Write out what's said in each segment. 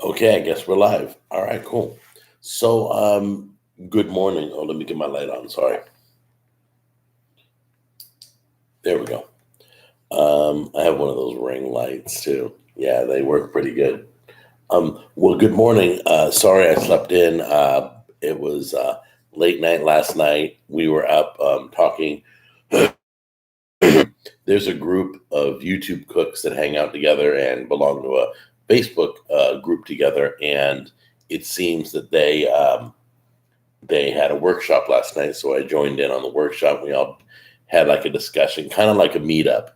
Okay, I guess we're live. All right, cool. So, good morning. Oh, let me get my light on. Sorry. There we go. I have one of those ring lights too. Yeah, they work pretty good. Well, good morning. Sorry I slept in. It was late night last night. We were up talking. There's a group of YouTube cooks that hang out together and belong to a Facebook group together, and it seems that they had a workshop last night, so I joined in on the workshop. We all had like a discussion, kind of like a meetup.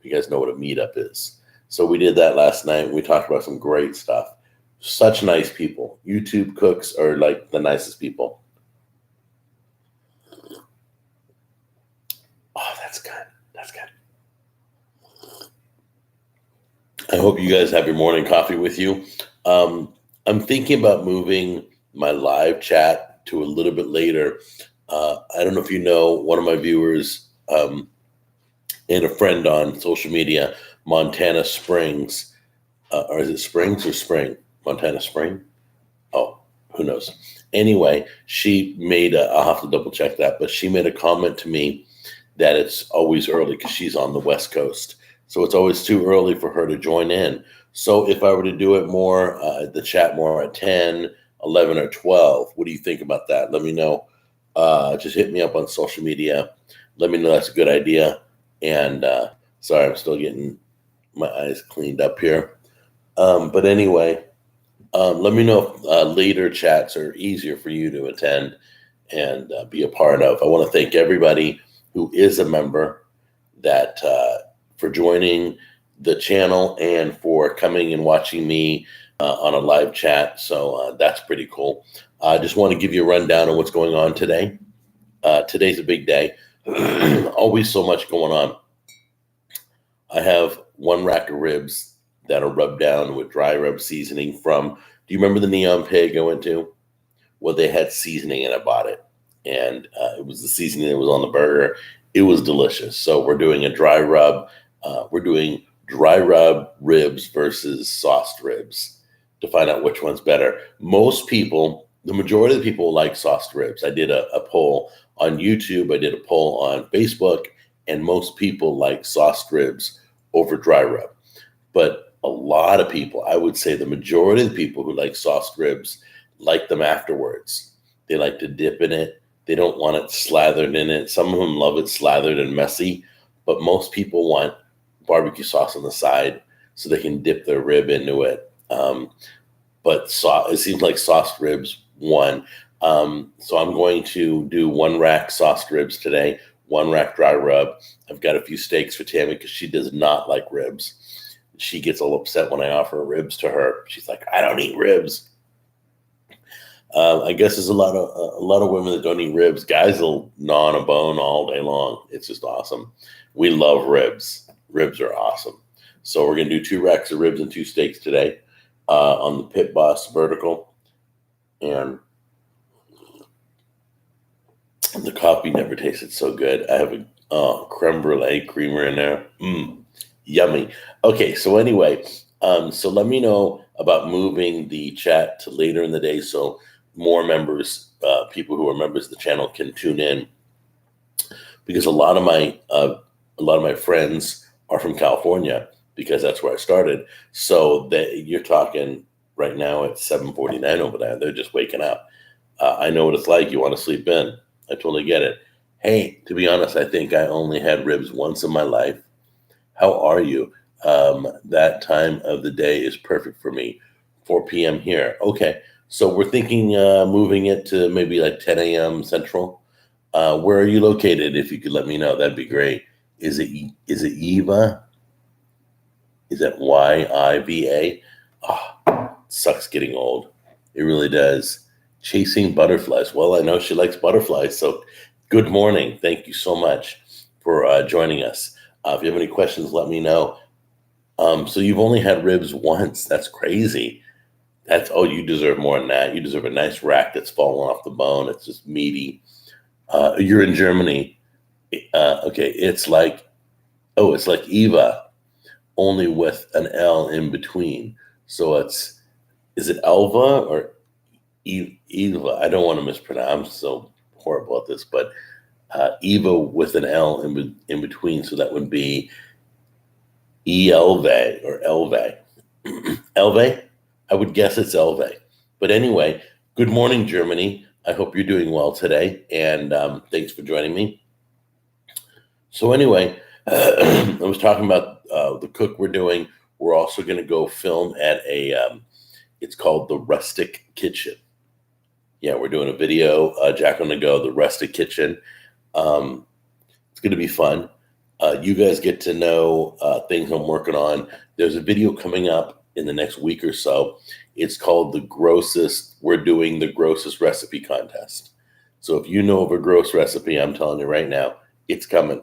You guys know what a meetup is. So we did that last night. We talked about some great stuff. Such nice people. YouTube cooks are like the nicest people. Oh, that's good. That's good. I hope you guys have your morning coffee with you. I'm thinking about moving my live chat to a little bit later. I don't know if you know one of my viewers and a friend on social media, Montana Springs. Or is it Springs or Spring? Montana Spring? Oh, who knows? Anyway, I'll have to double check that, but she made a comment to me that it's always early because she's on the West Coast. So it's always too early for her to join in. So if I were to do it more, the chat more at 10, 11, or 12, what do you think about that? Let me know. Just hit me up on social media. Let me know that's a good idea. And sorry, I'm still getting my eyes cleaned up here. But anyway, let me know if later chats are easier for you to attend and be a part of. I want to thank everybody who is a member that for joining the channel and for coming and watching me on a live chat. So that's pretty cool. I just want to give you a rundown of what's going on today. Today's a big day. Always so much going on. I have one rack of ribs that are rubbed down with dry rub seasoning from, do you remember the Neon Pig I went to? Well, they had seasoning and I bought it. And it was the seasoning that was on the burger. It was delicious. So we're doing a dry rub. We're doing dry rub ribs versus sauced ribs to find out which one's better. Most people, the majority of the people like sauced ribs. I did a poll on YouTube. I did a poll on Facebook. And most people like sauced ribs over dry rub. But a lot of people, I would say the majority of the people who like sauced ribs like them afterwards. They like to dip in it. They don't want it slathered in it. Some of them love it slathered and messy, but most people want barbecue sauce on the side so they can dip their rib into it. It seems like sauced ribs won. So I'm going to do one rack sauced ribs today, one rack dry rub. I've got a few steaks for Tammy because she does not like ribs. She gets all upset when I offer ribs to her. She's like, I don't eat ribs. I guess there's a lot of women that don't eat ribs. Guys will gnaw on a bone all day long. It's just awesome. We love ribs. Ribs are awesome. So we're gonna do 2 racks of ribs and 2 steaks today on the Pit Boss vertical, and the coffee never tasted so good. I have a creme brulee creamer in there. Yummy. Okay, so anyway, so let me know about moving the chat to later in the day so more members, people who are members of the channel, can tune in, because a lot of my friends are from California because that's where I started. So you're talking right now at 7:49 over there. They're just waking up. I know what it's like. You want to sleep in. I totally get it. Hey, to be honest, I think I only had ribs once in my life. How are you? That time of the day is perfect for me. 4 p.m. here. Okay. So we're thinking moving it to maybe like 10 a.m. Central. Where are you located? If you could let me know, that'd be great. Is it Eva? Is that Yiva? Oh, sucks getting old. It really does. Chasing butterflies. Well, I know she likes butterflies. So good morning. Thank you so much for joining us. If you have any questions, let me know. So you've only had ribs once. That's crazy. You deserve more than that. You deserve a nice rack that's falling off the bone. It's just meaty. You're in Germany. Okay, it's like Eva, only with an L in between. So it's is it Elva or Eva? I don't want to mispronounce. I'm so horrible at this, but Eva with an L in between, so that would be Elve or Elve. Elve? I would guess it's Elve. But anyway, good morning, Germany. I hope you're doing well today, and thanks for joining me. So anyway, I was talking about the cook we're doing. We're also going to go film at it's called the Rustic Kitchen. Yeah, we're doing a video, Jack on the Go, the Rustic Kitchen. It's going to be fun. You guys get to know things I'm working on. There's a video coming up in the next week or so. It's called we're doing the grossest recipe contest. So if you know of a gross recipe, I'm telling you right now, it's coming.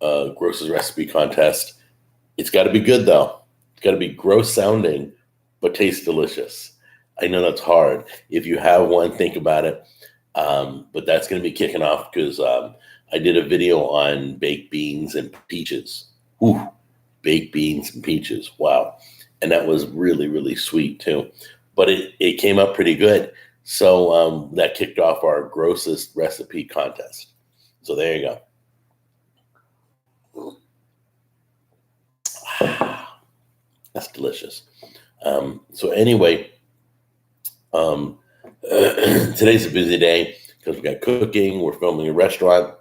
Grossest recipe contest. It's got to be good though. It's got to be gross sounding, but taste delicious. I know that's hard. If you have one, think about it. But that's going to be kicking off because I did a video on baked beans and peaches. Ooh, baked beans and peaches. Wow. And that was really, really sweet too. But it came up pretty good. So that kicked off our grossest recipe contest. So there you go. That's delicious. So anyway, today's a busy day because we got cooking. We're filming a restaurant.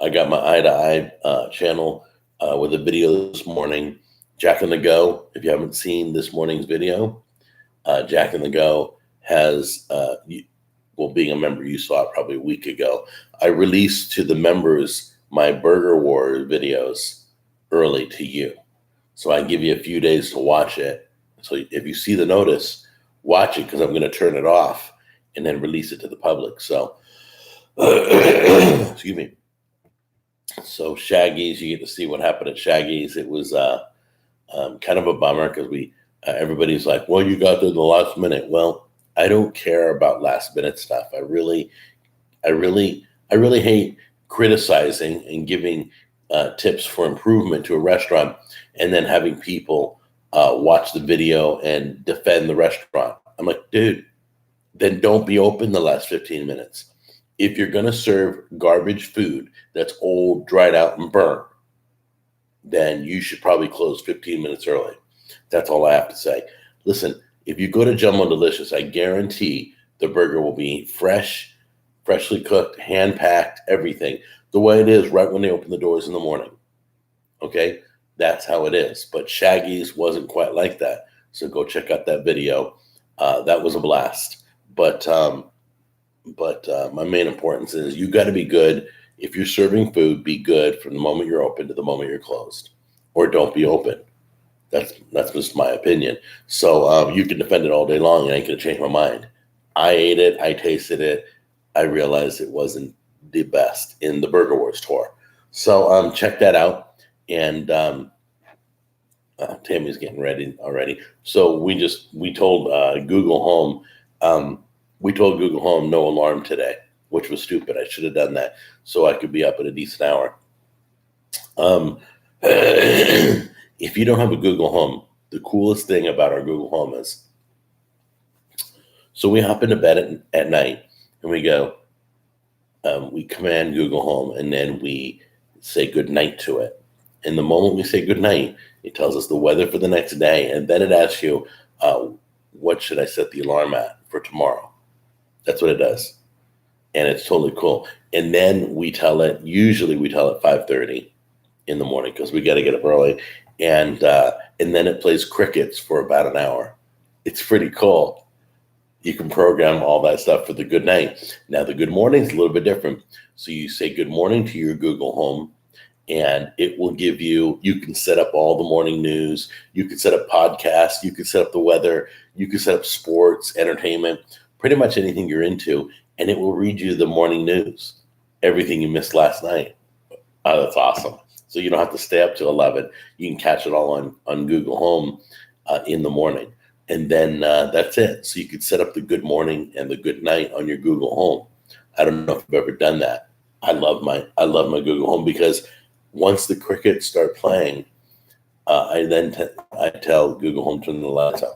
I got my Eye to Eye channel with a video this morning. Jack on the Go. If you haven't seen this morning's video, Jack on the Go has, being a member, you saw it probably a week ago. I released to the members my Burger War videos early to you. So I give you a few days to watch it. So if you see the notice, watch it because I'm going to turn it off and then release it to the public. So, excuse me. So Shaggy's, you get to see what happened at Shaggy's. It was kind of a bummer because everybody's like, well, you got there the last minute. Well, I don't care about last minute stuff. I really hate criticizing and giving tips for improvement to a restaurant and then having people watch the video and defend the restaurant. I'm like, dude, then don't be open the last 15 minutes. If you're going to serve garbage food that's old, dried out, and burnt, then you should probably close 15 minutes early. That's all I have to say. Listen, if you go to Jumbo Delicious, I guarantee the burger will be fresh, freshly cooked, hand-packed, everything, the way it is right when they open the doors in the morning. Okay? That's how it is. But Shaggy's wasn't quite like that. So go check out that video. That was a blast. But my main importance is you got to be good. If you're serving food, be good from the moment you're open to the moment you're closed, or don't be open. That's just my opinion. So you can defend it all day long, and I ain't gonna change my mind. I ate it. I tasted it. I realized it wasn't the best in the Burger Wars tour. So check that out. And Tammy's getting ready already. So we told Google Home. We told Google Home no alarm today, which was stupid. I should have done that so I could be up at a decent hour. If you don't have a Google Home, the coolest thing about our Google Home is, so we hop into bed at night and we go, we command Google Home and then we say good night to it. And the moment we say good night, it tells us the weather for the next day. And then it asks you, what should I set the alarm at for tomorrow? That's what it does. And it's totally cool. And then usually we tell it 5:30 in the morning because we got to get up early. And then it plays crickets for about an hour. It's pretty cool. You can program all that stuff for the good night. Now the good morning is a little bit different. So you say good morning to your Google Home and it will give you can set up all the morning news. You can set up podcasts. You can set up the weather. You can set up sports, entertainment, pretty much anything you're into. And it will read you the morning news, everything you missed last night. Oh, that's awesome. So you don't have to stay up till 11. You can catch it all on Google Home in the morning. And then that's it. So you could set up the good morning and the good night on your Google Home. I don't know if I've ever done that. I love my Google Home because once the crickets start playing, I tell Google Home to turn the lights on.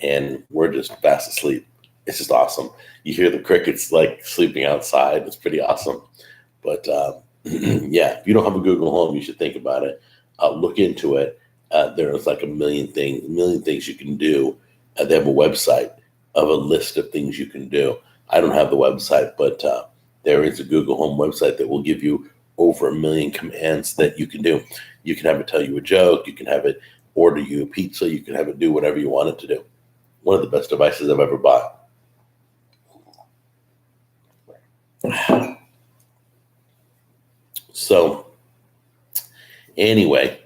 and we're just fast asleep. It's just awesome. You hear the crickets like sleeping outside. It's pretty awesome. But yeah, if you don't have a Google Home, you should think about it. Look into it. There's like a million things you can do. They have a website of a list of things you can do. I don't have the website, but there is a Google Home website that will give you over 1 million commands that you can do. You can have it tell you a joke. You can have it order you a pizza. You can have it do whatever you want it to do. One of the best devices I've ever bought. So anyway,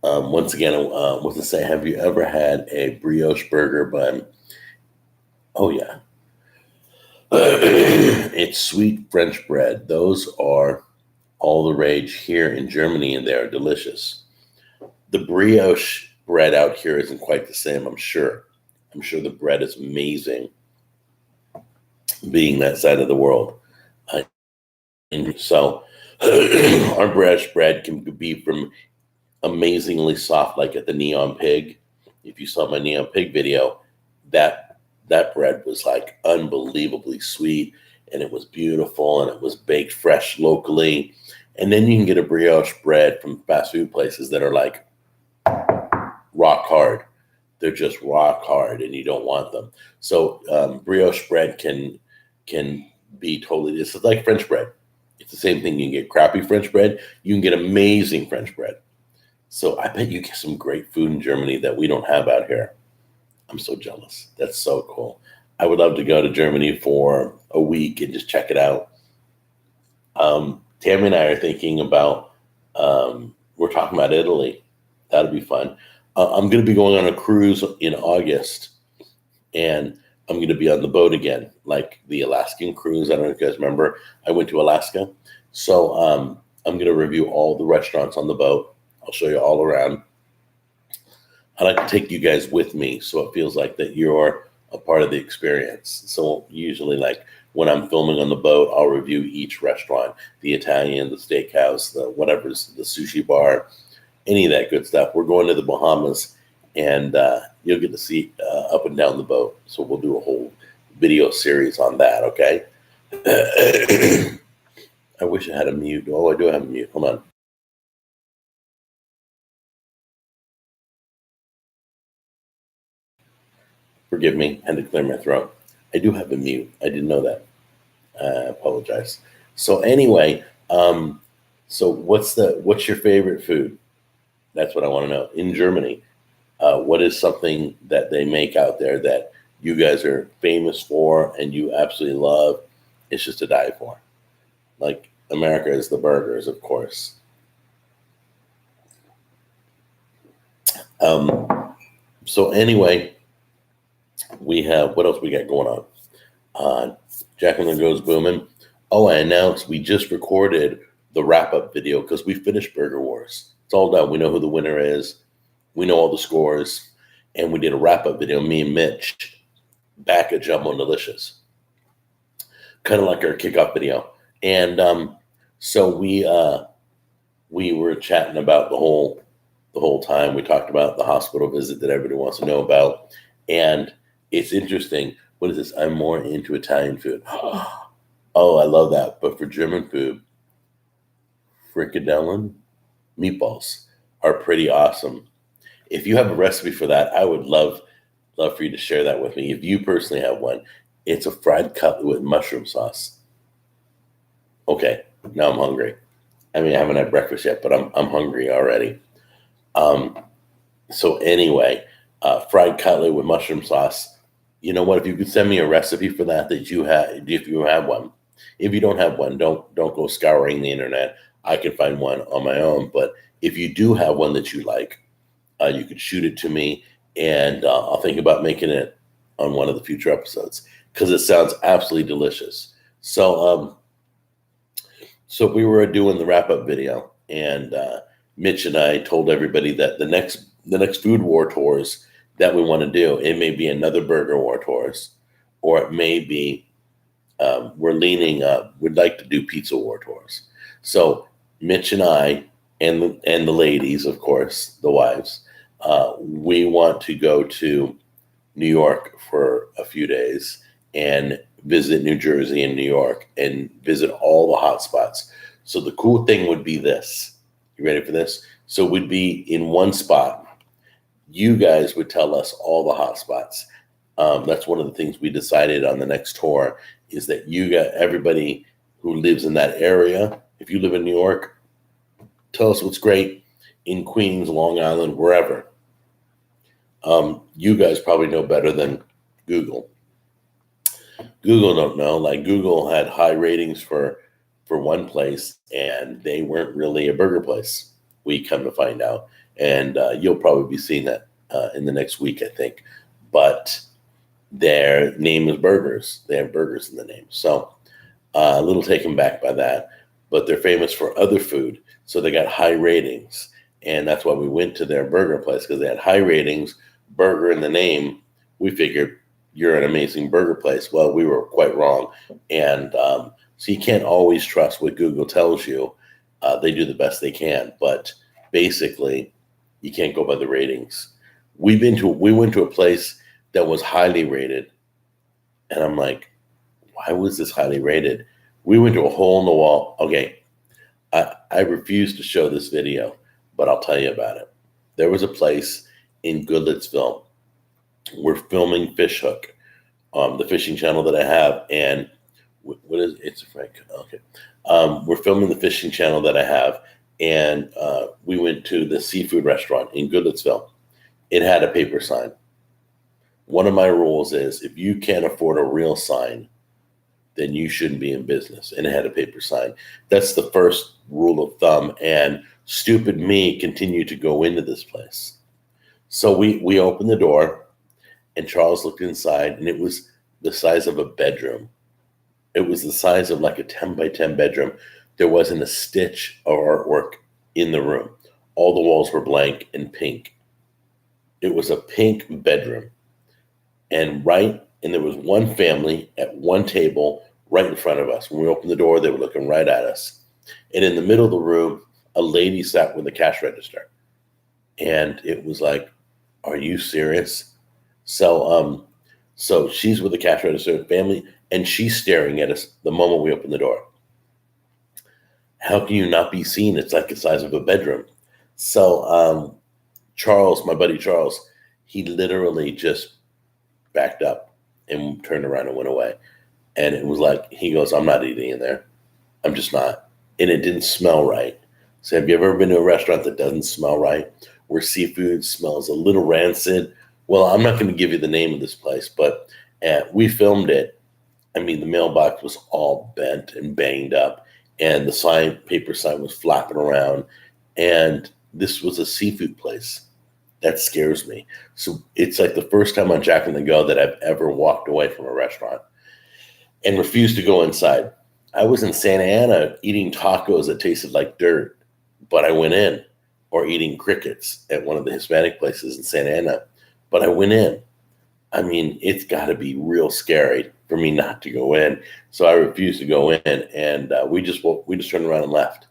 once again, I want to say, have you ever had a brioche burger bun? Oh yeah. It's sweet French bread. Those are all the rage here in Germany, and they're delicious. The brioche bread out here isn't quite the same, I'm sure. I'm sure the bread is amazing being that side of the world. And so our brioche bread can be from amazingly soft, like at the Neon Pig. If you saw my Neon Pig video, that bread was like unbelievably sweet, and it was beautiful, and it was baked fresh locally. And then you can get a brioche bread from fast food places that are like rock hard. They're just rock hard, and you don't want them. So brioche bread can be totally. It's like French bread. It's the same thing. You can get crappy French bread. You can get amazing French bread. So I bet you get some great food in Germany that we don't have out here. I'm so jealous. That's so cool. I would love to go to Germany for a week and just check it out. Tammy and I are thinking about, we're talking about Italy. That'll be fun. I'm going to be going on a cruise in August, and I'm going to be on the boat again, like the Alaskan cruise. I don't know if you guys remember. I went to Alaska. So I'm going to review all the restaurants on the boat. I'll show you all around. I like to take you guys with me so it feels like that you're a part of the experience. So usually, like when I'm filming on the boat, I'll review each restaurant, the Italian, the steakhouse, the whatever's, the sushi bar, any of that good stuff. We're going to the Bahamas, and you'll get to see up and down the boat. So we'll do a whole video series on that, okay? I wish I had a mute. Oh, I do have a mute. Hold on. Forgive me, I had to clear my throat. I do have a mute. I didn't know that. I apologize. So anyway, so what's your favorite food? That's what I want to know. In Germany, what is something that they make out there that you guys are famous for and you absolutely love? It's just to die for. Like America is the burgers, of course. So anyway, we have, what else we got going on? Jacqueline goes booming. Oh, I announced we just recorded the wrap-up video because we finished Burger Wars. It's all done. We know who the winner is. We know all the scores. And we did a wrap-up video, me and Mitch, back at Jumbo Delicious. Kind of like our kickoff video. And so we were chatting about the whole time. We talked about the hospital visit that everybody wants to know about. And it's interesting. What is this? I'm more into Italian food. Oh, I love that. But for German food, frikadellen meatballs are pretty awesome. If you have a recipe for that, I would love for you to share that with me. If you personally have one, it's a fried cutlet with mushroom sauce. Okay, now I'm hungry. I mean, I haven't had breakfast yet, but I'm hungry already. So anyway, fried cutlet with mushroom sauce. You know what? If you could send me a recipe for that you have, if you have one. If you don't have one, don't go scouring the internet. I can find one on my own. But if you do have one that you like, you could shoot it to me, and I'll think about making it on one of the future episodes because it sounds absolutely delicious. So we were doing the wrap-up video, and Mitch and I told everybody that the next food war tours that we want to do, it may be another burger war tours, or it may be we're leaning up. We'd like to do pizza war tours. So Mitch and I and the ladies, of course, the wives, we want to go to New York for a few days and visit New Jersey and New York and visit all the hot spots. So the cool thing would be this. You ready for this? So we'd be in one spot. You guys would tell us all the hot spots. That's one of the things we decided on the next tour is that you got everybody who lives in that area. If you live in New York, tell us what's great in Queens, Long Island, wherever. You guys probably know better than Google. Google don't know. Like Google had high ratings for one place, and they weren't really a burger place. We come to find out, and you'll probably be seeing that in the next week, I think. But their name is Burgers. They have burgers in the name, so a little taken back by that. But they're famous for other food, so they got high ratings, and that's why we went to their burger place because they had high ratings, burger in the name. We figured you're an amazing burger place. Well, we were quite wrong, and so you can't always trust what Google tells you. They do the best they can, but basically, you can't go by the ratings. We went to a place that was highly rated, and I'm like, why was this highly rated? We went to a hole in the wall. Okay, I refuse to show this video, but I'll tell you about it. There was a place in Goodlettsville. We're filming Fish Hook, the fishing channel that I have, and what is it's Frank? Okay, we're filming the fishing channel that I have, and we went to the seafood restaurant in Goodlettsville. It had a paper sign. One of my rules is if you can't afford a real sign, then you shouldn't be in business. And it had a paper sign. That's the first rule of thumb. And stupid me continued to go into this place. So we opened the door, and Charles looked inside, and it was the size of a bedroom. It was the size of like a 10 by 10 bedroom. There wasn't a stitch of artwork in the room. All the walls were blank and pink. It was a pink bedroom. And there was one family at one table right in front of us. When we opened the door, they were looking right at us. And in the middle of the room, a lady sat with a cash register. And it was like, are you serious? So she's with the cash register family, and she's staring at us the moment we open the door. How can you not be seen? It's like the size of a bedroom. So Charles, my buddy Charles, he literally just backed up and turned around and went away. And it was like, he goes, I'm not eating in there. I'm just not. And it didn't smell right. So have you ever been to a restaurant that doesn't smell right, where seafood smells a little rancid? Well, I'm not going to give you the name of this place, but we filmed it. I mean, the mailbox was all bent and banged up, and the paper sign was flapping around. And this was a seafood place. That scares me. So it's like the first time on Jack and the Go that I've ever walked away from a restaurant and refused to go inside. I was in Santa Ana eating tacos that tasted like dirt, but I went in, or eating crickets at one of the Hispanic places in Santa Ana, but I went in. I mean, it's got to be real scary for me not to go in. So I refused to go in, and we just turned around and left.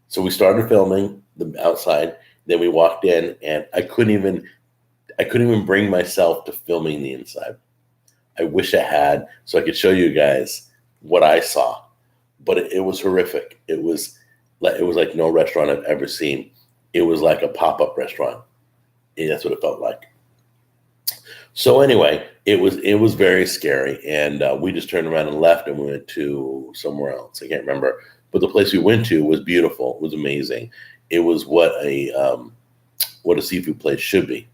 So we started filming the outside. Then we walked in, and I couldn't even bring myself to filming the inside. I wish I had, so I could show you guys what I saw, but it was horrific. It was like no restaurant I've ever seen. It was like a pop-up restaurant. And that's what it felt like. So anyway, it was very scary, and we just turned around and left, and we went to somewhere else. I can't remember, but the place we went to was beautiful. It was amazing. It was what a seafood place should be.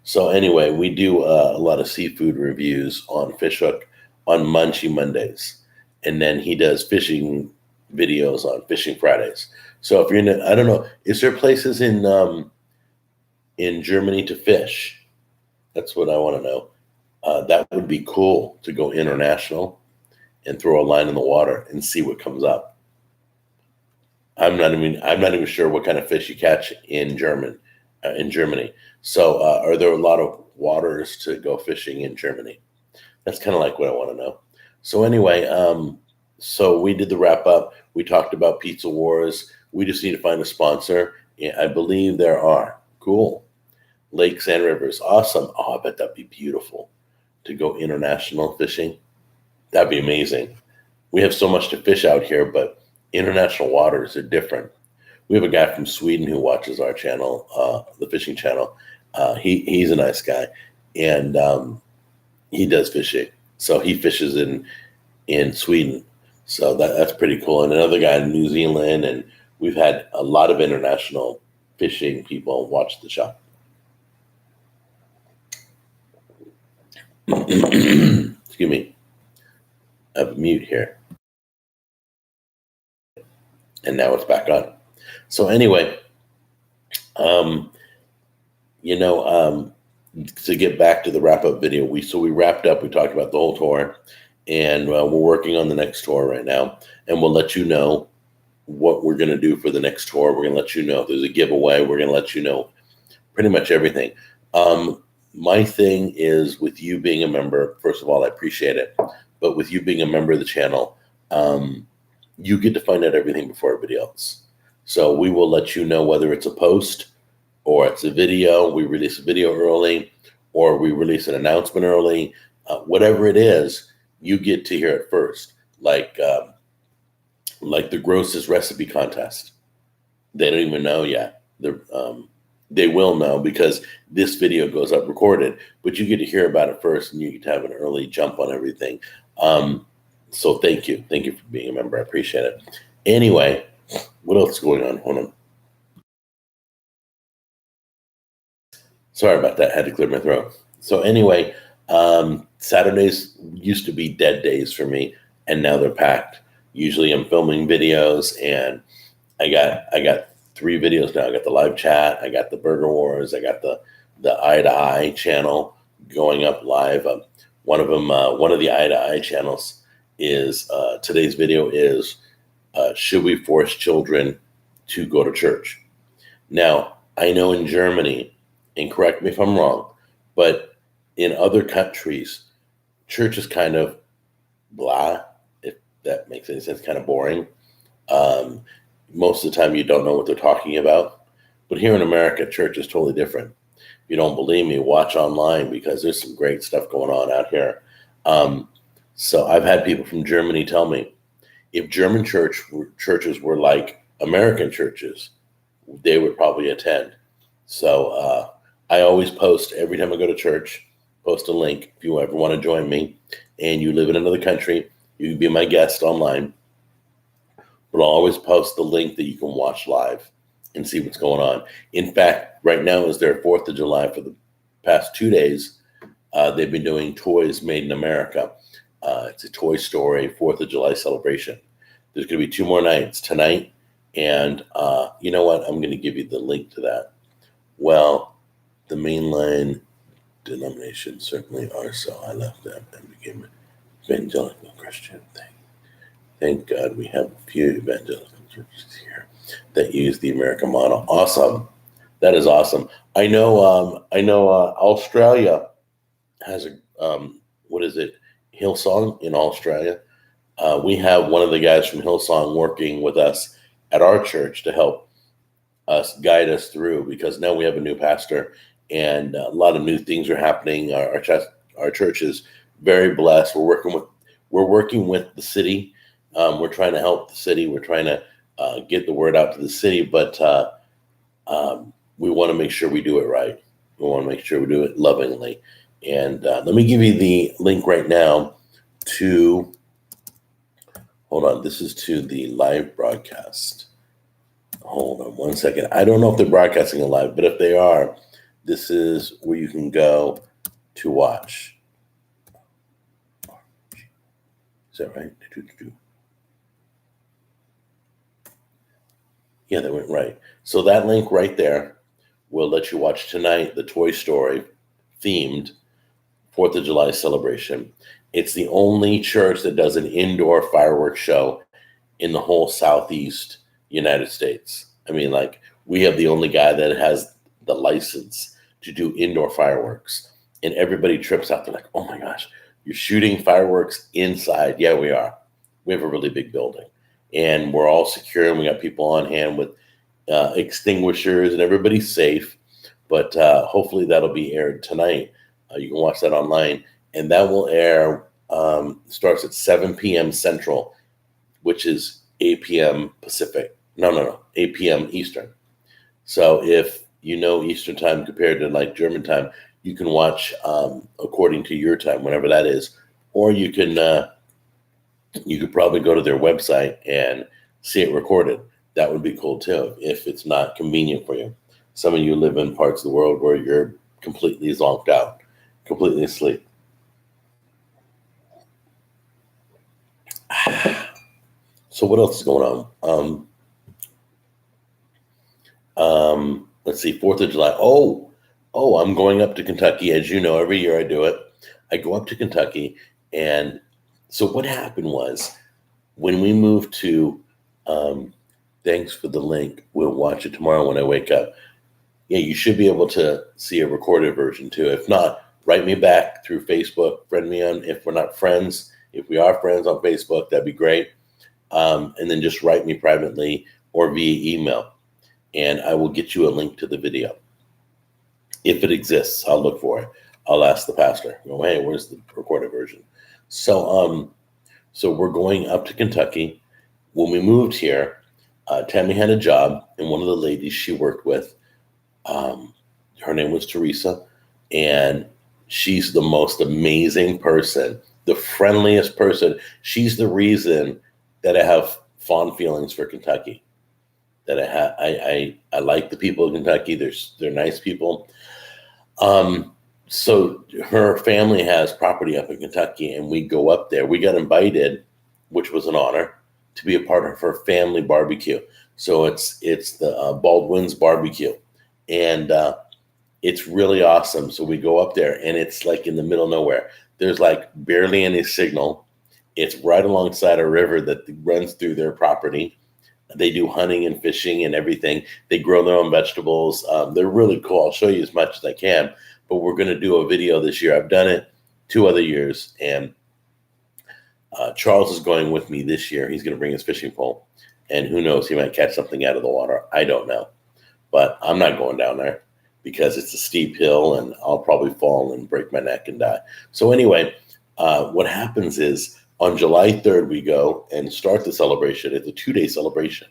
So anyway, we do a lot of seafood reviews on Fish Hook on Munchie Mondays, and then he does fishing videos on Fishing Fridays. So if you're I don't know, is there places in Germany to fish? That's what I want to know. That would be cool to go international and throw a line in the water and see what comes up. I'm not even sure what kind of fish you catch in Germany. So are there a lot of waters to go fishing in Germany? That's kind of like what I want to know. So anyway, so we did the wrap up. We talked about Pizza Wars. We just need to find a sponsor. I believe there are. Cool. lakes and rivers. Awesome. Oh, I bet that'd be beautiful to go international fishing. That'd be amazing. We have so much to fish out here, but international waters are different. We have a guy from Sweden who watches our channel, the fishing channel. He's a nice guy, and he does fishing. So he fishes in Sweden. So that's pretty cool. And another guy in New Zealand, and we've had a lot of international fishing people watch the show. Excuse me. I have a mute here. And now it's back on. So anyway, to get back to the wrap-up video, we wrapped up. We talked about the whole tour, and we're working on the next tour right now, and we'll let you know what we're going to do for the next tour. We're going to let you know if there's a giveaway. We're going to let you know pretty much everything. My thing is, with you being a member, first of all, I appreciate it, but with you being a member of the channel, you get to find out everything before everybody else. So we will let you know whether it's a post or it's a video. We release a video early, or we release an announcement early. Whatever it is, you get to hear it first. Like the grossest recipe contest. They don't even know yet. They will know because this video goes up recorded, but you get to hear about it first, and you get to have an early jump on everything. So thank you. Thank you for being a member. I appreciate it. Anyway, what else is going on? Hold on. Sorry about that. I had to clear my throat. So anyway, Saturdays used to be dead days for me, and now they're packed. Usually I'm filming videos, and I got 3 videos now. I got the live chat, I got the Burger Wars, I got the Eye to Eye channel going up live. One of the Eye to Eye channels is today's video is should we force children to go to church? Now, I know in Germany, and correct me if I'm wrong, but in other countries, church is kind of blah, if that makes any sense, kind of boring. Most of the time you don't know what they're talking about. But here in America, church is totally different. If you don't believe me, watch online, because there's some great stuff going on out here. So I've had people from Germany tell me, if German churches were like American churches, they would probably attend. So I always post every time I go to church, post a link. If you ever want to join me and you live in another country, you can be my guest online. But I'll always post the link that you can watch live and see what's going on. In fact, right now is their 4th of July. For the past 2 days, they've been doing toys made in America. It's a Toy Story 4th of July celebration. There's going to be 2 more nights, tonight, and you know what? I'm going to give you the link to that. Well, the mainline denominations certainly are, so I left that and became an evangelical Christian thing. Thank God we have a few evangelical churches here that use the American model. Awesome. That is awesome. I know Australia has a, Hillsong in Australia. We have one of the guys from Hillsong working with us at our church to help us, guide us through, because now we have a new pastor and a lot of new things are happening. Our church is very blessed. We're working with the city. We're trying to help the city. We're trying to get the word out to the city, but we want to make sure we do it right. We want to make sure we do it lovingly. And let me give you the link right now to, hold on, this is to the live broadcast. Hold on one second. I don't know if they're broadcasting it live, but if they are, this is where you can go to watch. Is that right? Yeah, that went right. So that link right there will let you watch tonight the Toy Story themed 4th of July celebration. It's the only church that does an indoor fireworks show in the whole Southeast United States. I mean, like, we have the only guy that has the license to do indoor fireworks. And everybody trips out. They're like, oh my gosh, you're shooting fireworks inside. Yeah, we are. We have a really big building. And we're all secure, and we got people on hand with extinguishers, and everybody's safe. but hopefully that'll be aired tonight. You can watch that online, and that will air, starts at 7 p.m. Central, which is 8 p.m. Pacific. No, 8 p.m. Eastern. So if you know Eastern time compared to like German time, you can watch according to your time, whenever that is, or you could probably go to their website and see it recorded. That would be cool too, if it's not convenient for you. Some of you live in parts of the world where you're completely zonked out, completely asleep. So what else is going on? Let's see, 4th of July. Oh, I'm going up to Kentucky. As you know, every year I do it. I go up to Kentucky. And so what happened was, when we moved to, thanks for the link. We'll watch it tomorrow when I wake up. Yeah, you should be able to see a recorded version too. If not, write me back through Facebook, friend me on, if we're not friends. If we are friends on Facebook, that'd be great. And then just write me privately or via email, and I will get you a link to the video. If it exists, I'll look for it. I'll ask the pastor, hey, where's the recorded version? So we're going up to Kentucky. When we moved here, Tammy had a job, and one of the ladies she worked with, her name was Teresa, and she's the most amazing person, the friendliest person. She's the reason that I have fond feelings for Kentucky. That I like the people of Kentucky. They're nice people. So her family has property up in Kentucky, and we go up there. We got invited, which was an honor, to be a part of her family barbecue. So it's the Baldwin's barbecue, and it's really awesome. So we go up there, and it's like in the middle of nowhere. There's like barely any signal. It's right alongside a river that runs through their property. They do hunting and fishing and everything. They grow their own vegetables. They're really cool. I'll show you as much as I can, but we're going to do a video this year. I've done it 2 other years, and Charles is going with me this year. He's going to bring his fishing pole, and who knows, he might catch something out of the water. I don't know, but I'm not going down there because it's a steep hill, and I'll probably fall and break my neck and die. So anyway, what happens is, on July 3rd, we go and start the celebration. It's a 2-day celebration.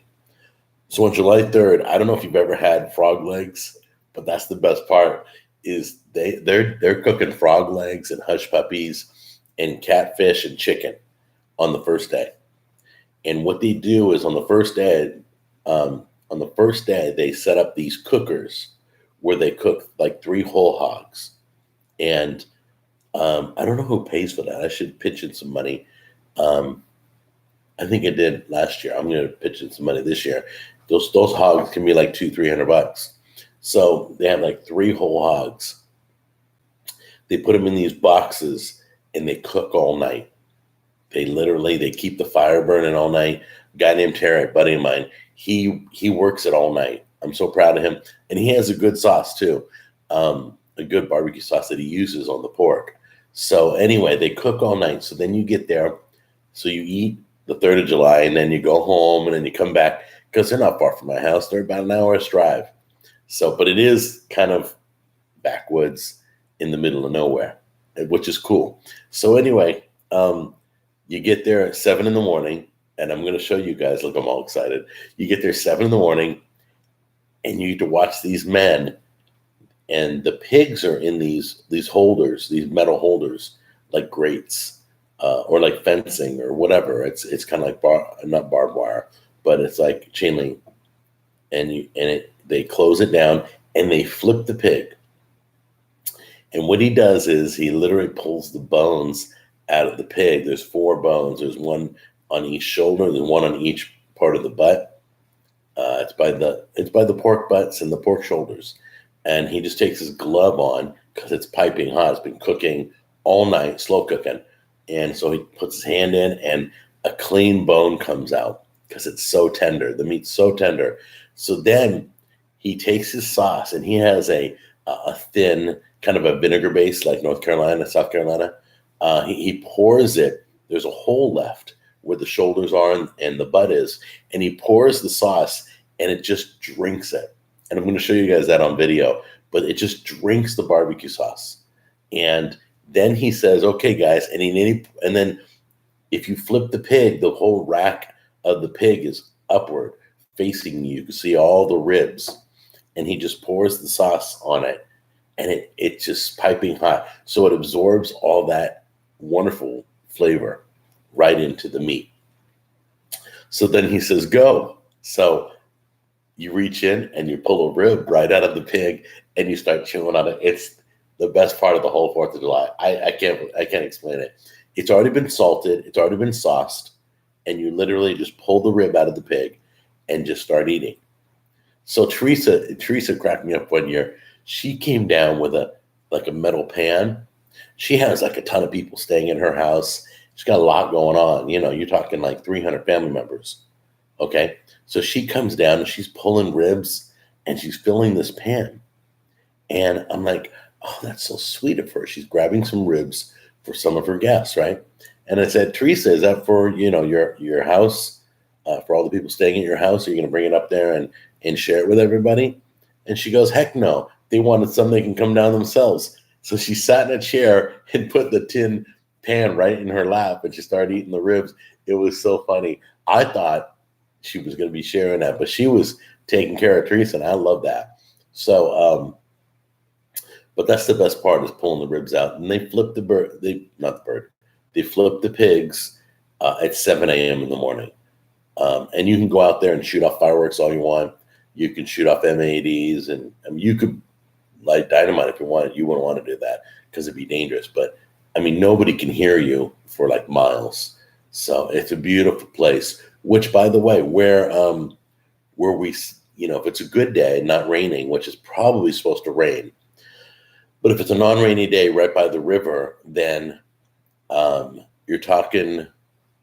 So on July 3rd, I don't know if you've ever had frog legs, but that's the best part, is they're cooking frog legs and hush puppies and catfish and chicken on the first day. And what they do is, on the first day, they set up these cookers where they cook like 3 whole hogs. And I don't know who pays for that. I should pitch in some money. I think I did last year. I'm going to pitch in some money this year. Those hogs can be like $200-300. So they have like 3 whole hogs. They put them in these boxes, and they cook all night. They keep the fire burning all night. A guy named Terry, a buddy of mine, he works it all night. I'm so proud of him. And he has a good sauce too. A good barbecue sauce that he uses on the pork. So anyway, they cook all night. So then you get there. So you eat the 3rd of July, and then you go home, and then you come back, because they're not far from my house. They're about an hour's drive. So, but it is kind of backwoods in the middle of nowhere, which is cool. So anyway, you get there at 7 in the morning, and I'm going to show you guys. Look, I'm all excited. You get there 7 in the morning, and you get to watch these men, and the pigs are in these holders, these metal holders, like grates. Or like fencing or whatever. It's kind of like not barbed wire, but it's like chain link. And they close it down, and they flip the pig. And what he does is, he literally pulls the bones out of the pig. There's 4 bones. There's 1 on each shoulder. There's 1 on each part of the butt. It's by the pork butts and the pork shoulders. And he just takes his glove on, because it's piping hot. It's been cooking all night, slow cooking. And so he puts his hand in, and a clean bone comes out, because it's so tender. The meat's so tender. So then he takes his sauce, and he has a thin kind of a vinegar base, like North Carolina, South Carolina. He pours it. There's a hole left where the shoulders are and the butt is. And he pours the sauce, and it just drinks it. And I'm going to show you guys that on video. but it just drinks the barbecue sauce. And then he says, "Okay, guys," and then if you flip the pig, the whole rack of the pig is upward, facing you. You can see all the ribs, and he just pours the sauce on it, and it's just piping hot, so it absorbs all that wonderful flavor right into the meat. So then he says, "Go." So you reach in and you pull a rib right out of the pig and you start chewing on it. It's the best part of the whole 4th of July. I can't explain it. It's already been salted, it's already been sauced, and you literally just pull the rib out of the pig and just start eating. So Teresa cracked me up one year. She came down with a metal pan. She has like a ton of people staying in her house. She's got a lot going on. You're talking like 300 family members. Okay. So she comes down and she's pulling ribs and she's filling this pan. And I'm like, oh, that's so sweet of her. She's grabbing some ribs for some of her guests, right? And I said, "Teresa, is that for, your house, for all the people staying at your house? Are you going to bring it up there and share it with everybody?" And she goes, "Heck no. They wanted something they can come down themselves." So she sat in a chair and put the tin pan right in her lap and she started eating the ribs. It was so funny. I thought she was going to be sharing that, but she was taking care of Teresa, and I love that. So, but that's the best part, is pulling the ribs out. And they flip the bird, they flip the pigs at 7 a.m. in the morning. And you can go out there and shoot off fireworks all you want. You can shoot off M80s, and you could light dynamite if you wanted. You wouldn't want to do that because it'd be dangerous. But nobody can hear you for like miles. So it's a beautiful place. Which, by the way, where we, if it's a good day, not raining, which is probably supposed to rain, but if it's a non-rainy day right by the river, then you're talking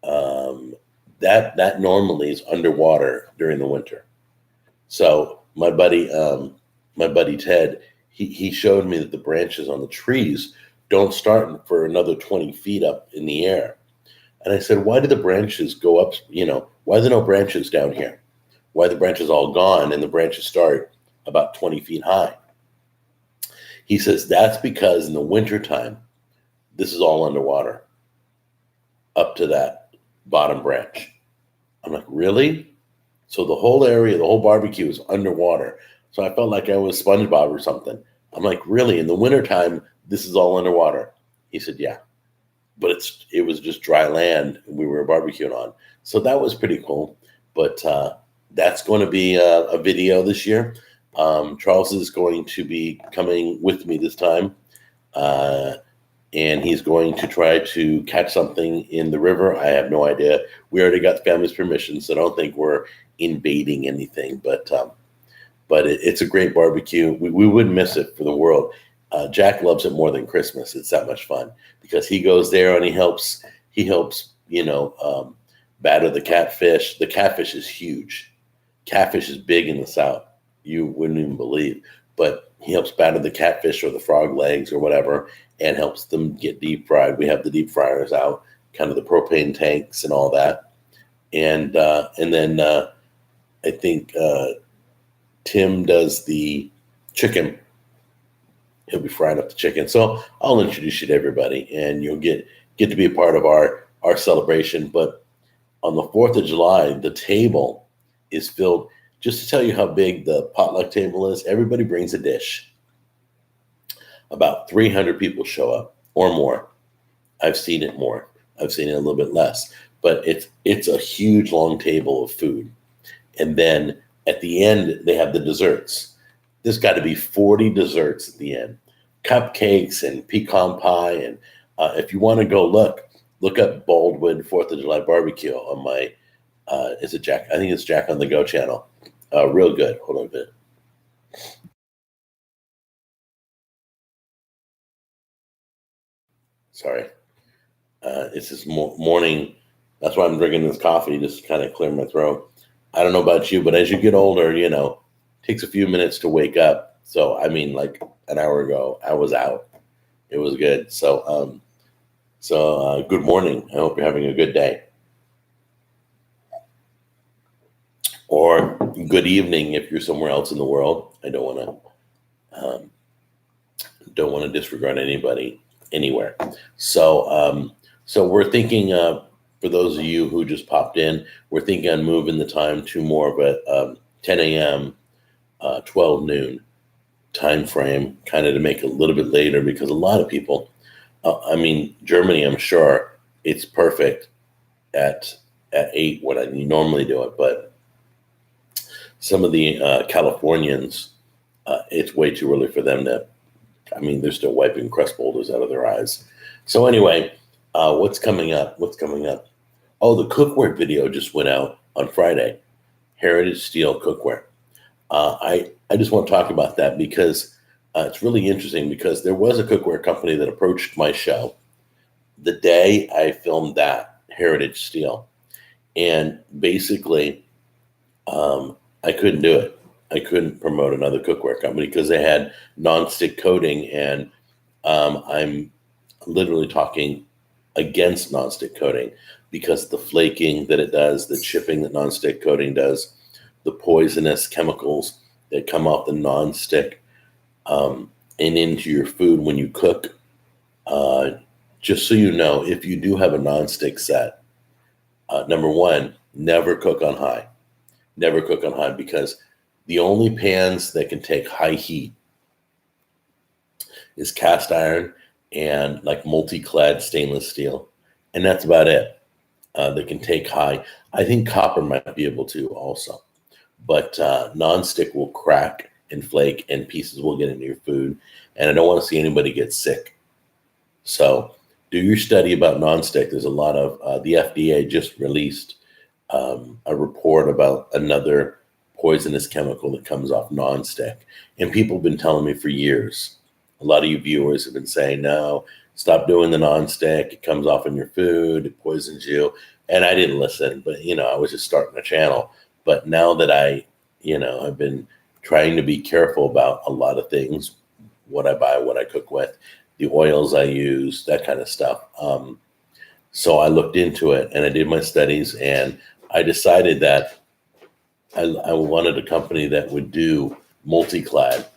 that normally is underwater during the winter. So my buddy Ted, he showed me that the branches on the trees don't start for another 20 feet up in the air. And I said, "Why do the branches go up? Why are there no branches down here? Why are the branches all gone and the branches start about 20 feet high?" He says, "That's because in the wintertime, this is all underwater up to that bottom branch." I'm like, "Really?" So the whole area, the whole barbecue is underwater. So I felt like I was SpongeBob or something. I'm like, "Really? In the wintertime, this is all underwater?" He said, "Yeah. But it was just dry land we were barbecuing on." So that was pretty cool. But that's going to be a video this year. Charles is going to be coming with me this time. And he's going to try to catch something in the river. I have no idea. We already got the family's permission, so I don't think we're invading anything. But it's a great barbecue. We wouldn't miss it for the world. Jack loves it more than Christmas. It's that much fun because he goes there and he helps batter the catfish. The catfish is huge. Catfish is big in the South. You wouldn't even believe. But he helps batter the catfish or the frog legs or whatever and helps them get deep fried. We have the deep fryers out, kind of the propane tanks and all that. And then I think Tim does the chicken. He'll be frying up the chicken. So I'll introduce you to everybody, and you'll get to be a part of our celebration. But on the 4th of July, the table is filled. Just to tell you how big the potluck table is, everybody brings a dish. About 300 people show up or more. I've seen it more. I've seen it a little bit less. But it's a huge, long table of food. And then at the end, they have the desserts. There's got to be 40 desserts at the end. Cupcakes and pecan pie. And if you want to go look up Baldwin 4th of July barbecue on my, is it Jack? I think it's Jack on the Go channel. Real good. Hold on a bit. Sorry. It's this morning. That's why I'm drinking this coffee, just to kind of clear my throat. I don't know about you, but as you get older, it takes a few minutes to wake up. So, like an hour ago, I was out. It was good. So, good morning. I hope you're having a good day. Or good evening if you're somewhere else in the world. I don't want to don't want to disregard anybody anywhere. So we're thinking, for those of you who just popped in, we're thinking on moving the time to more of a 10 a.m., 12 noon time frame, kind of to make it a little bit later, because a lot of people, Germany, I'm sure it's perfect at 8 when I normally do it, but some of the Californians, it's way too early for them to. They're still wiping crust boulders out of their eyes. So anyway, what's coming up? Oh, the cookware video just went out on Friday. Heritage Steel Cookware. I just want to talk about that because it's really interesting, because there was a cookware company that approached my show the day I filmed that, Heritage Steel. And basically, I couldn't do it. I couldn't promote another cookware company because they had nonstick coating, and I'm literally talking against nonstick coating because the flaking that it does, the chipping that nonstick coating does, the poisonous chemicals that come off the nonstick and into your food when you cook. Just so you know, if you do have a nonstick set, number one, never cook on high. Never cook on high, because the only pans that can take high heat is cast iron and like multi-clad stainless steel. And that's about it. They can take high. I think copper might be able to also. But nonstick will crack and flake, and pieces will get into your food. And I don't want to see anybody get sick. So do your study about nonstick. There's a lot of, the FDA just released a report about another poisonous chemical that comes off nonstick. And people have been telling me for years. A lot of you viewers have been saying, no, stop doing the nonstick. It comes off in your food. It poisons you. And I didn't listen, but, I was just starting a channel. But now that I've been trying to be careful about a lot of things, what I buy, what I cook with, the oils I use, that kind of stuff. So I looked into it and I did my studies, and I decided that I wanted a company that would do multi-clad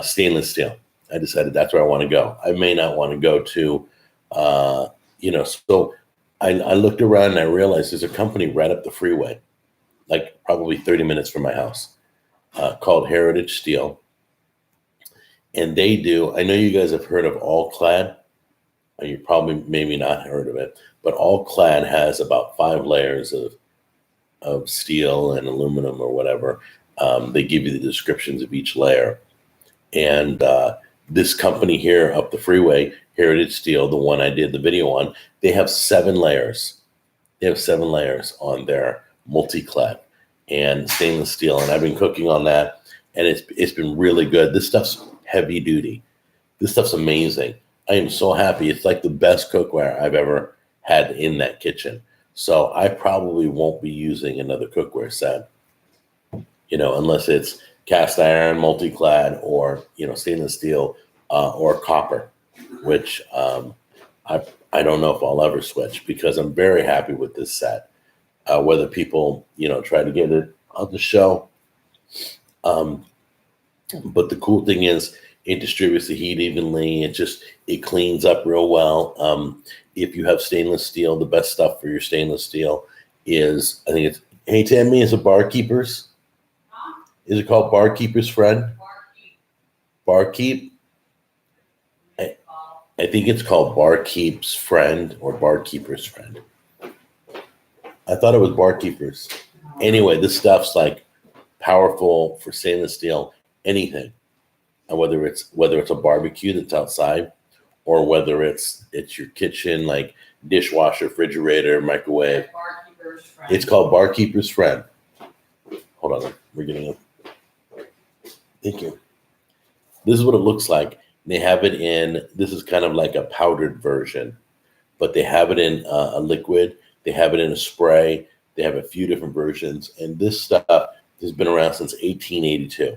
stainless steel. I decided that's where I want to go. I may not want to go to, so I looked around and I realized there's a company right up the freeway, like probably 30 minutes from my house, called Heritage Steel. And they do, I know you guys have heard of All Clad. You probably maybe not heard of it, but All Clad has about 5 layers of steel and aluminum or whatever. They give you the descriptions of each layer. And this company here up the freeway, Heritage Steel, the one I did the video on, they have 7 layers. They have 7 layers on their multi-clad and stainless steel. And I've been cooking on that, and it's been really good. This stuff's heavy duty. This stuff's amazing. I am so happy. It's like the best cookware I've ever had in that kitchen. So I probably won't be using another cookware set, unless it's cast iron, multi-clad, or, stainless steel, or copper, which I don't know if I'll ever switch, because I'm very happy with this set. Whether people, try to get it on the show. But the cool thing is it distributes the heat evenly. It cleans up real well. If you have stainless steel, the best stuff for your stainless steel is, I think it's, hey, Tammy, is it Barkeepers? Is it called Barkeeper's Friend? Barkeep? I think it's called Barkeep's Friend or Barkeeper's Friend. I thought it was Barkeepers. Anyway, this stuff's like powerful for stainless steel, anything. And whether it's a barbecue that's outside, or whether it's your kitchen, like dishwasher, refrigerator, microwave. It's called Barkeeper's Friend. Hold on, we're getting it. Thank you. This is what it looks like. They have it in, this is kind of like a powdered version, but they have it in a liquid. They have it in a spray. They have a few different versions. And this stuff has been around since 1882.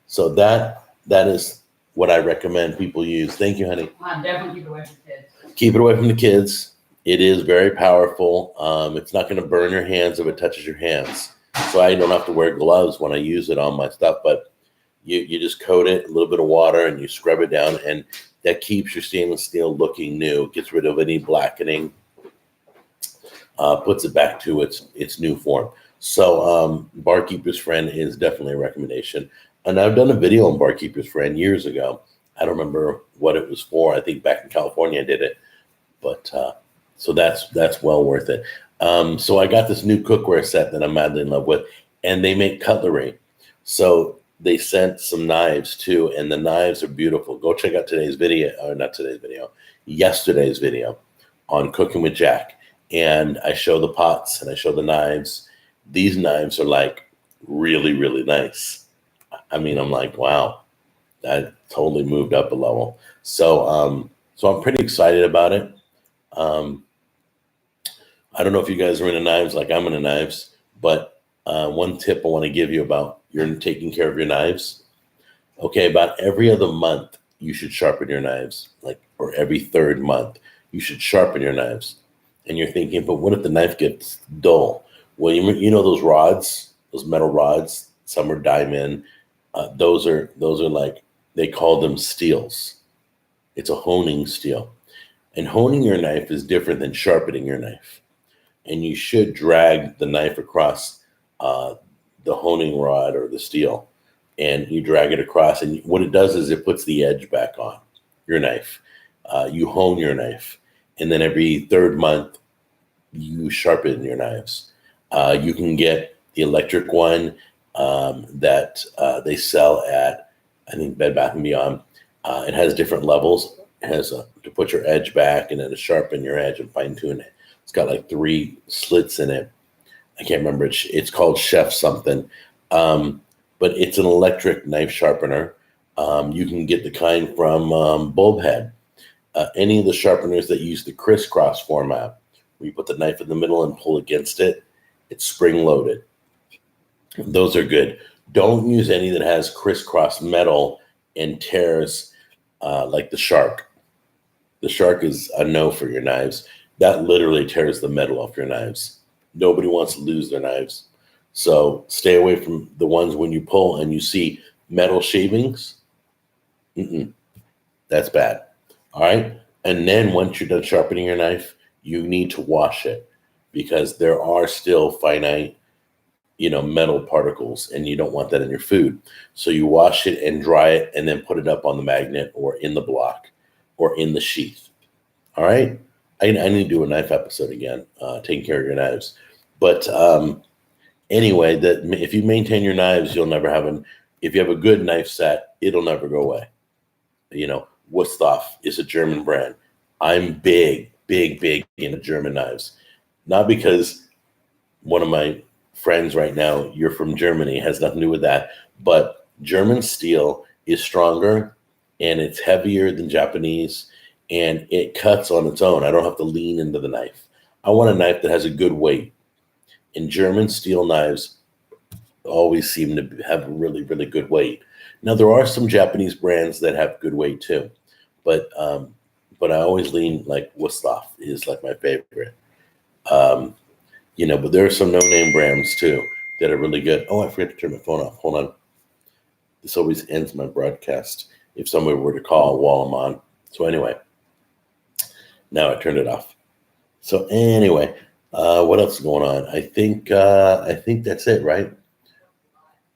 So that is what I recommend people use. Thank you, honey. Definitely keep it away from the kids. Keep it away from the kids. It is very powerful. It's not going to burn your hands if it touches your hands. So I don't have to wear gloves when I use it on my stuff. But, You just coat it, a little bit of water, and you scrub it down, and that keeps your stainless steel looking new, gets rid of any blackening, puts it back to its new form. So Barkeeper's Friend is definitely a recommendation. And I've done a video on Barkeeper's Friend years ago. I don't remember what it was for. I think back in California I did it. But so that's well worth it. So I got this new cookware set that I'm madly in love with, and they make cutlery. So they sent some knives too, and the knives are beautiful. Go check out today's video, or not today's video, yesterday's video on Cooking with Jack. And I show the pots and I show the knives. These knives are like really, really nice. I mean, I'm like, wow, that totally moved up a level. So, so I'm pretty excited about it. I don't know if you guys are into knives like I'm into knives, but one tip I want to give you about you're taking care of your knives. Okay, about every other month, you should sharpen your knives, or every third month, you should sharpen your knives. And you're thinking, but what if the knife gets dull? Well, you know those rods, those metal rods, some are diamond. Those are like, they call them steels. It's a honing steel. And honing your knife is different than sharpening your knife. And you should drag the knife across the honing rod or the steel. And you drag it across. And what it does is it puts the edge back on your knife. You hone your knife. And then every third month, you sharpen your knives. You can get the electric one that they sell at, I think, Bed Bath & Beyond. It has different levels. It has to put your edge back and then to sharpen your edge and fine tune it. It's got like 3 slits in it. I can't remember. It's called Chef something. But it's an electric knife sharpener. You can get the kind from Bulbhead. Any of the sharpeners that use the crisscross format, where you put the knife in the middle and pull against it, it's spring loaded. Those are good. Don't use any that has crisscross metal and tears like the Shark. The Shark is a no for your knives. That literally tears the metal off your knives. Nobody wants to lose their knives. So stay away from the ones when you pull and you see metal shavings. That's bad. All right. And then once you're done sharpening your knife, you need to wash it because there are still finite, metal particles, and you don't want that in your food. So you wash it and dry it and then put it up on the magnet or in the block or in the sheath. All right. I need to do a knife episode again, taking care of your knives. But anyway, if you maintain your knives, you'll never have if you have a good knife set, it'll never go away. Wusthof is a German brand. I'm big into German knives. Not because one of my friends right now, you're from Germany, has nothing to do with that. But German steel is stronger and it's heavier than Japanese and it cuts on its own. I don't have to lean into the knife. I want a knife that has a good weight. And German steel knives always seem to have really, really good weight. Now, there are some Japanese brands that have good weight too. But I always lean like Wusthof is like my favorite. But there are some no-name brands too that are really good. Oh, I forgot to turn my phone off. Hold on. This always ends my broadcast if somebody were to call while I'm on. So anyway, now I turned it off. So anyway, what else is going on? I think that's it, right?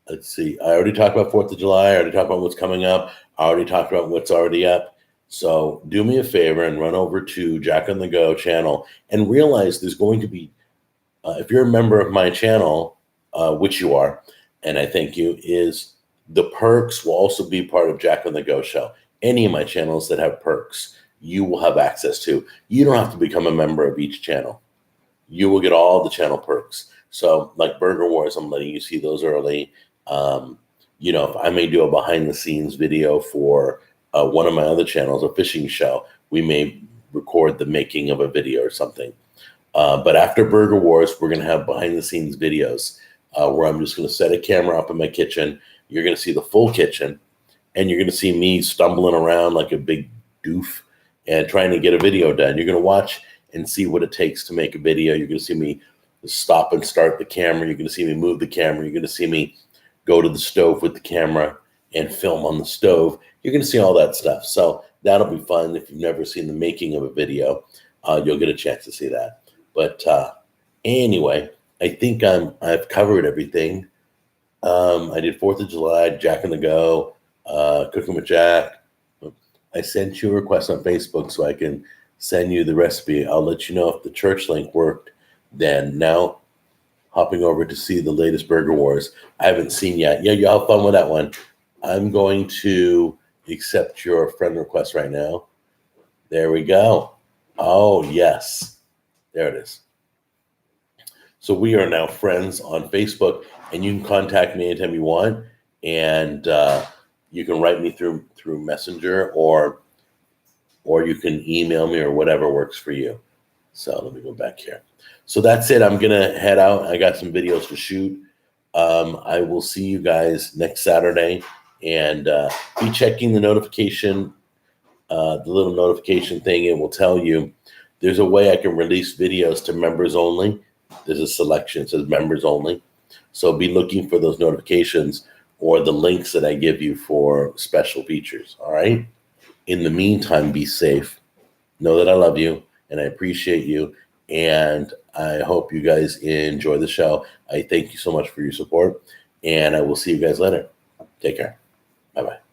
Let's see. I already talked about 4th of July. I already talked about what's coming up. I already talked about what's already up. So do me a favor and run over to Jack on the Go channel and realize there's going to be, if you're a member of my channel, which you are, and I thank you, is the perks will also be part of Jack on the Go show. Any of my channels that have perks, you will have access to. You don't have to become a member of each channel. You will get all the channel perks. So like Burger Wars, I'm letting you see those early. If I may do a behind the scenes video for one of my other channels, a fishing show, we may record the making of a video or something. But after Burger Wars, we're going to have behind the scenes videos where I'm just going to set a camera up in my kitchen. You're going to see the full kitchen and you're going to see me stumbling around like a big doof and trying to get a video done. You're going to watch and see what it takes to make a video. You're going to see me stop and start the camera. You're going to see me move the camera. You're going to see me go to the stove with the camera and film on the stove. You're going to see all that stuff. So that'll be fun. If you've never seen the making of a video, you'll get a chance to see that. But anyway, I think I've covered everything. I did 4th of July, Jack and the Go, Cooking with Jack. I sent you a request on Facebook so I can send you the recipe. I'll let you know if the church link worked then. Now, hopping over to see the latest Burger Wars. I haven't seen yet. Yeah, you have fun with that one. I'm going to accept your friend request right now. There we go. Oh, yes. There it is. So we are now friends on Facebook, and you can contact me anytime you want. And you can write me through Messenger, or you can email me, or whatever works for you. So let me go back here. So that's it. I'm gonna head out. I got some videos to shoot. I will see you guys next Saturday, and be checking the notification, the little notification thing. It will tell you there's a way I can release videos to members only. There's a selection. It says members only. So be looking for those notifications or the links that I give you for special features. All right. In the meantime, be safe. Know that I love you and I appreciate you. And I hope you guys enjoy the show. I thank you so much for your support. And I will see you guys later. Take care. Bye-bye.